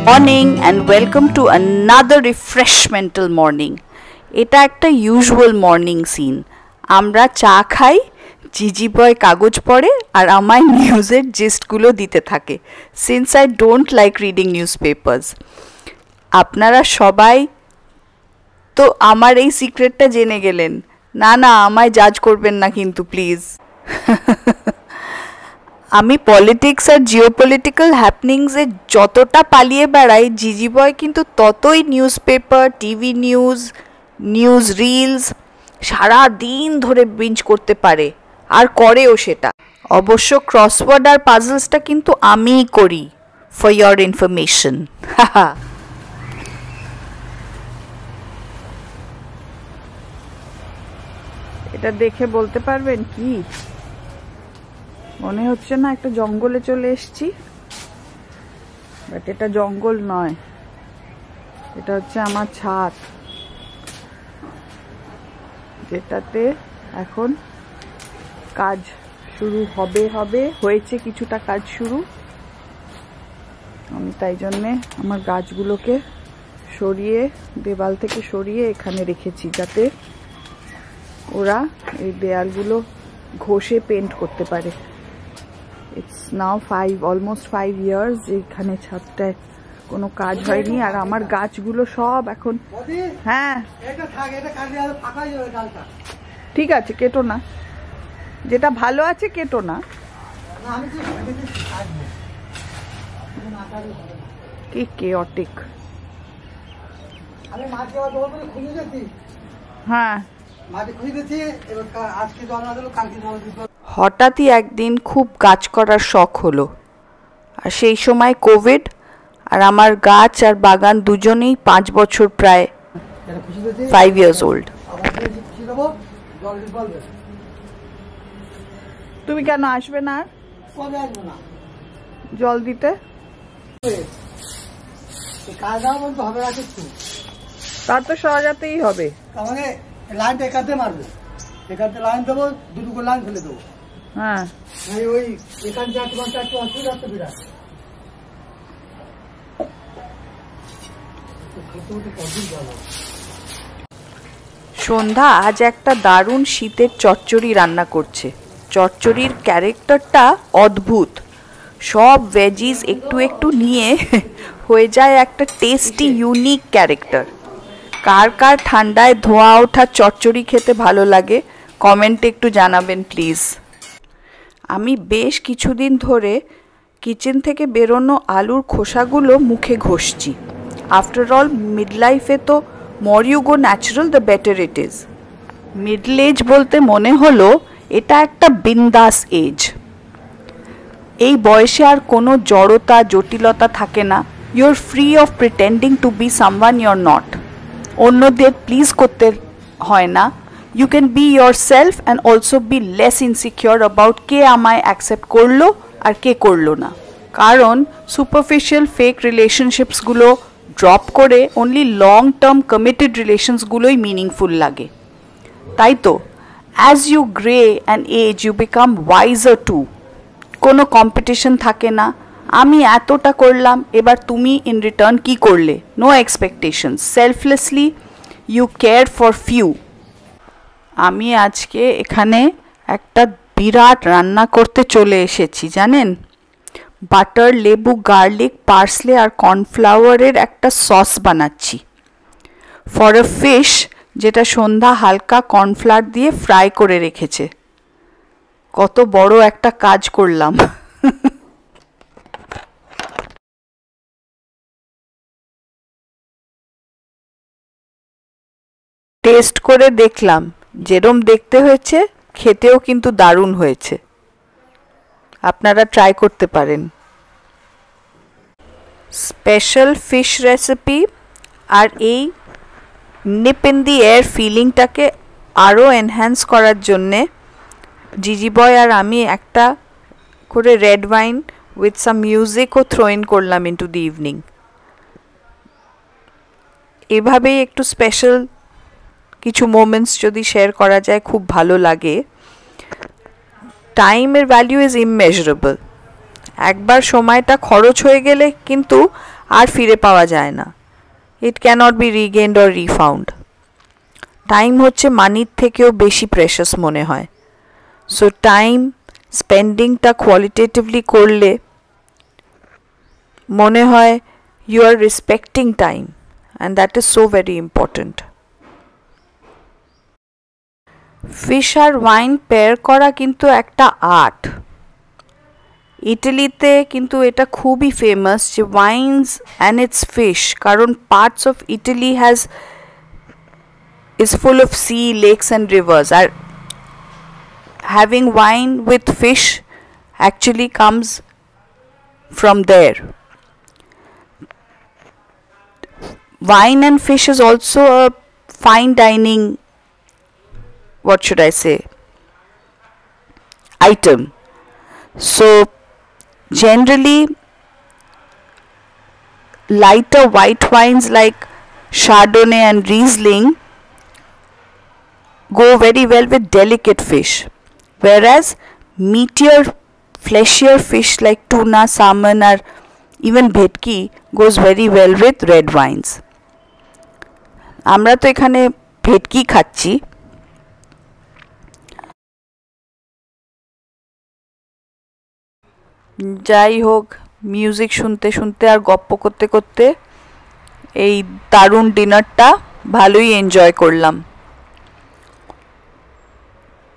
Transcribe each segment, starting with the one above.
Morning and welcome to another refreshmental morning. এটা একটা usual morning scene. আমরা চা খাই, জিজি বয় কাগজ পড়ে আর আমায় নিউজের জিস্টগুলো দিতে থাকে। Since I don't like reading news papers. আপনারা সবাই তো আমার এই সিক্রেটটা জেনে গেলেন। না আমায় জাজ করবেন না কিন্তু প্লিজ। আমি পলিটিক্স আর জিওপলিটিক্যাল হ্যাপনিংসে যতটা পালিয়ে বেড়াই, জিজি বয় কিন্তু ততই newspaper, TV news reels সারা দিন ধরে বিঞ্জ করতে পারে আর করেও সেটা। অবশ্য ক্রসওয়ার্ড আর পাজলসটা কিন্তু আমিই করি, ফর ইয়োর ইনফরমেশন। এটা দেখে বলতে পারবেন কি মনে হচ্ছে? না একটা জঙ্গলে চলে এসেছি, বাট এটা জঙ্গল নয়, এটা হচ্ছে আমার ছাদ, যেটাতে এখন কাজ শুরু হয়েছে কিছুটা কাজ শুরু। আমি তাই জন্যে আমার গাছগুলোকে সরিয়ে, দেওয়াল থেকে সরিয়ে এখানে রেখেছি, যাতে ওরা এই দেয়ালগুলো ঘষে পেন্ট করতে পারে। ইটস নাও অলমোস্ট 5 years এখানে ছাদটায় কোনো কাজ হয়নি, আর আমার গাছগুলো সব এখন। হ্যাঁ ঠিক আছে, কেটো না, যেটা ভালো আছে কেটো না। কি কেওটিক। হ্যাঁ হঠাৎই একদিন খুব গাছ করার শখ হলো, আর সেই সময় কোভিড, আর আমার গাছ আর বাগান দুজনেই 5 বছর, প্রায় 5 years old। তুমি কেন আসবে না? জল দিতে তার তো সরাতেই হবে। লাইনটা একাতে মারবে, একাতে লাইন দেবো, দুটো লাইন ফেলে দেবো। হ্যাঁ ওই এখান থেকে একটু অসুবিধা হচ্ছে বিরাট। সন্ধ্যা আজ একটা দারুণ শীতের চচ্চড়ি রান্না করছে। চচ্চড়ির ক্যারেক্টারটা অদ্ভুত, সব ভেজিস একটু একটু নিয়ে হয়ে যায় একটা টেস্টি ইউনিক ক্যারেক্টার। কার কার ঠান্ডায় ধোয়া ওঠা চচ্চড়ি খেতে ভালো লাগে কমেন্টে একটু জানাবেন প্লিজ। আমি বেশ কিছুদিন ধরে কিচেন থেকে বেরোনো আলুর খোসাগুলো মুখে ঘষছি। আফটার অল মিড লাইফে তো more you go natural the better it is. Middle age বলতে মনে হলো এটা একটা বিন্দাস এজ। এই বয়সে আর কোনো জড়তা জটিলতা থাকে না। You are free of pretending to be someone you are not. অন্যদের প্লিজ করতে হয় না। You can be yourself and also be less insecure about কে আমায় অ্যাকসেপ্ট করলো আর কে করলো না। কারণ সুপারফিশিয়াল ফেক রিলেশনশিপসগুলো ড্রপ করে অনলি লং টার্ম কমিটেড রিলেশনসগুলোই মিনিংফুল লাগে, তাই তো? As you grey and age you become wiser too. কোনো কম্পিটিশন থাকে না, আমি এতটা করলাম, এবার তুমি ইন রিটার্ন কি করলে। No expectations, selflessly you care for few. আমি আজকে এখানে একটা বিরাট রান্না করতে চলে এসেছি, জানেন? বাটার, লেবু, গার্লিক, পার্সলে আর কর্নফ্লাওয়ারের একটা সস বানাচ্ছি ফর এ ফিশ, যেটা সন্ধ্যা হালকা কর্নফ্লাওয়ার দিয়ে ফ্রাই করে রেখেছে। কত বড় একটা কাজ করলাম। টেস্ট করে দেখলাম, যেরম দেখতে হয়েছে খেতেও কিন্তু দারুণ হয়েছে। আপনারা ট্রাই করতে পারেন। স্পেশাল ফিশ রেসিপি আর এই নিপ ইন দি এয়ার ফিলিংটাকে আরও এনহ্যান্স করার জন্যে জিজি বয় আর আমি একটা করে রেড ওয়াইন উইথ সাম মিউজিকও থ্রো ইন করলাম ইন্টু দি ইভিনিং। এভাবেই একটু স্পেশাল কিছু মোমেন্টস যদি শেয়ার করা যায় খুব ভালো লাগে। টাইমের ভ্যালু ইজ ইমমেজারেবল। একবার সময়টা খরচ হয়ে গেলে কিন্তু আর ফিরে পাওয়া যায় না। ইট ক্যানট বি রিগেইনড অর রিফাউন্ড। টাইম হচ্ছে মানির থেকেও বেশি প্রেশাস মনে হয়। সো টাইম স্পেন্ডিংটা কোয়ালিটেটিভলি করলে মনে হয় you are respecting time, and that is so very important. Fish আর ওয়াইন পেয়ার করা কিন্তু একটা আর্ট। ইটালিতে কিন্তু এটা খুবই ফেমাস যে ওয়াইনস অ্যান্ড ইটস ফিশ, কারণ parts of Italy is full of sea, lakes and rivers. Are having wine with fish actually comes from there. Wine and fish is also a fine dining, what should I say, item. So generally lighter white wines like Chardonnay and Riesling go very well with delicate fish, whereas meatier, fleshier fish like tuna, salmon or even bhetki goes very well with red wines. আমরা তো এখানে ভেটকি খাচ্ছি। যাই হোক, music শুনতে শুনতে আর গপ্প করতে করতে এই দারুণ ডিনারটা ভালোই এনজয় করলাম।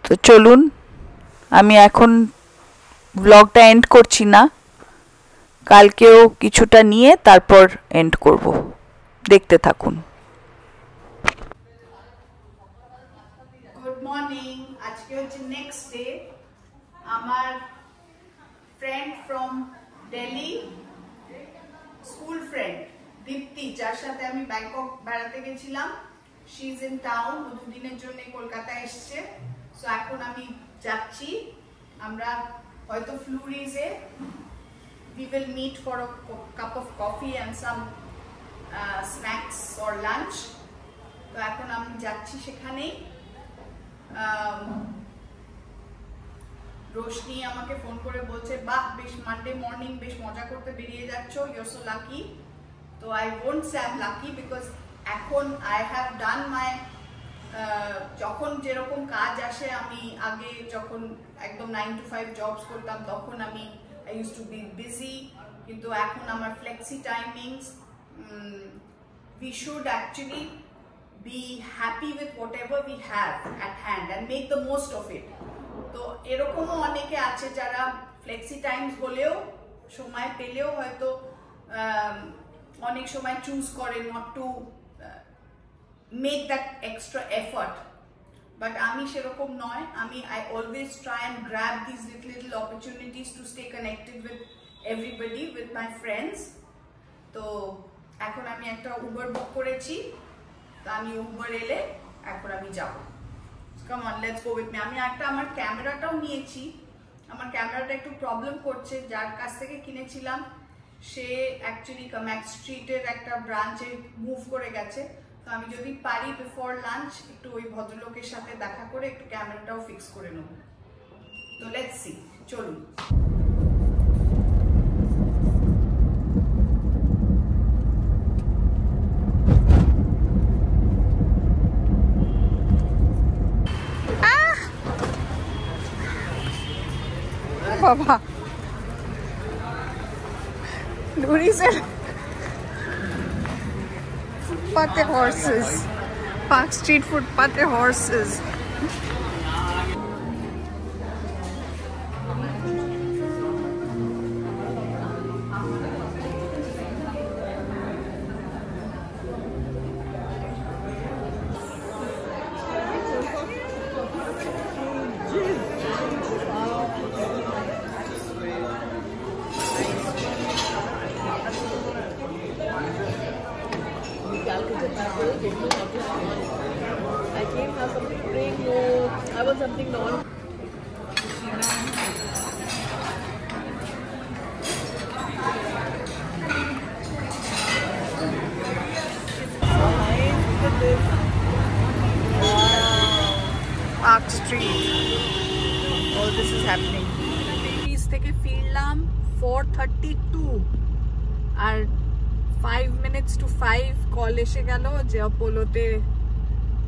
তো চলুন, আমি এখন ব্লগটা এন্ড করছি না, কালকেও কিছুটা নিয়ে তারপর এন্ড করব। দেখতে থাকুন। Good morning. আজকে হচ্ছে নেক্সট ডে। আমার friend from Delhi, school friend Dipti, যার সাথে আমি ব্যাংকক বেড়াতে গেছিলাম, শি ইজ ইন টাউন, ও দুদিনের জন্য কলকাতায় এসছে। সো এখন আমি যাচ্ছি, আমরা হয়তো ফ্লুরিজে we will meet for a cup of coffee and some snacks or lunch. তো এখন আমি যাচ্ছি সেখানেই। রোশনি আমাকে ফোন করে বলছে, বাহ, বেশ মানডে মর্নিং বেশ মজা করতে বেরিয়ে যাচ্ছ, ইউ আর সো লাকি। তো I won't say I am lucky, because এখন আই হ্যাভ ডান মাই, যখন যেরকম কাজ আসে, আমি আগে যখন একদম 9 to 5 জবস করতাম তখন আমি I used to be busy, কিন্তু এখন আমার flexi timings, we should actually be happy with whatever we have at hand and make the most of it. তো এরকমও অনেকে আছে যারা flexi times হলেও, সময় পেলেও হয়তো অনেক সময় চুজ করে not to make that extra effort. But আমি সেরকম নয়, I always try and grab these little opportunities to stay connected with everybody, with my friends. তো এখন আমি একটা উবার বুক করেছি, তো আমি উবার এলে এখন আমি যাব। Come on, let's go with me. আমি একটা আমার ক্যামেরাটাও নিয়েছি, আমার ক্যামেরাটা একটু প্রবলেম করছে, যার কাছ থেকে কিনেছিলাম সে অ্যাকচুয়ালি ম্যাক্স স্ট্রিটের একটা ব্রাঞ্চে মুভ করে গেছে। তো আমি যদি পারি বিফোর লাঞ্চ একটু ওই ভদ্রলোকের সাথে দেখা করে একটু ক্যামেরাটাও ফিক্স করে নেব। তো লেটস সি, চলুন। বাবা, Louis footpath horses, Park Street footpath horses. I came have something to drink, no, I want something non. Park Street. All this is happening. Davies থেকে ফিরলাম 4:32 আর 5 minutes to 5 কল এসে গেল যে অপোলোতে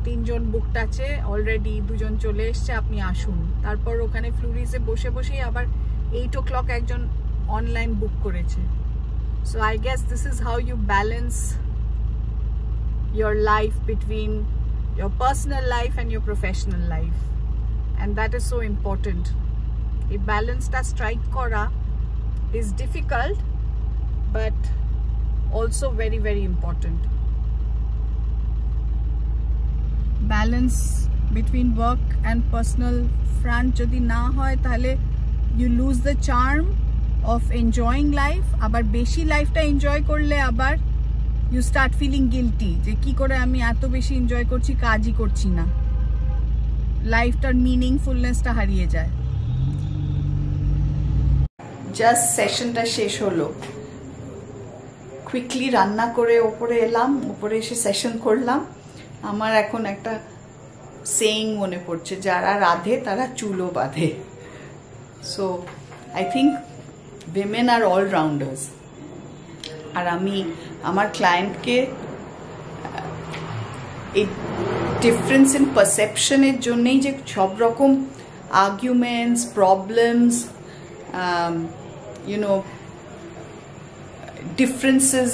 3 জন বুকড আছে already, 2 জন চলে এসছে, আপনি আসুন। তারপর ওখানে ফ্লুরিজে বসে বসেই আবার 8 o'clock একজন অনলাইন বুক করেছে। So I guess this is how you balance your life between your personal life and your professional life, and that is so important. A balance ta strike kora is difficult but also very very important. Balance between work and personal front jodi na hoy tahle you lose the charm of enjoying life. আবার বেশি লাইফটা enjoy করলে আবার you start feeling guilty যে কি করে আমি এত বেশি এনজয় করছি, কাজই করছি না, লাইফটার মিনিংফুলনেসটা হারিয়ে যায়। জাস্ট সেশনটা শেষ হলো, কুইকলি রান্না করে ওপরে এলাম, ওপরে এসে সেশন করলাম। আমার এখন একটা সেইং মনে পড়ছে, যারা রাধে তারা চুলো বাঁধে। So I think women are all rounders, আর আমি আমার ক্লায়েন্টকে এই ডিফারেন্স ইন পারসেপশনের জন্যই যে সব রকম আর্গুমেন্টস, প্রবলেমস, ডিফারেন্সেস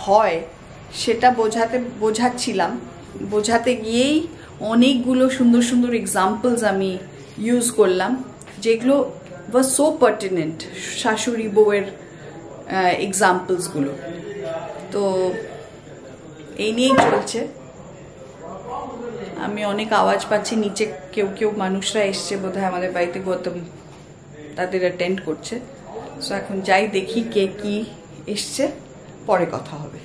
হয় সেটা বোঝাতে গিয়েই অনেকগুলো সুন্দর সুন্দর এক্সাম্পলস আমি ইউজ করলাম, যেগুলো was so pertinent, শাশুড়ি বউয়ের এক্সাম্পলসগুলো। তো এই নিয়েই চলছে। আমি অনেক আওয়াজ পাচ্ছি নিচে, কেউ মানুষরা এসছে বোধহয় আমাদের বাড়িতে, গৌতম তাদের অ্যাটেন্ড করছে। সো এখন যাই দেখি কে কি এসছে, পরে কথা হবে।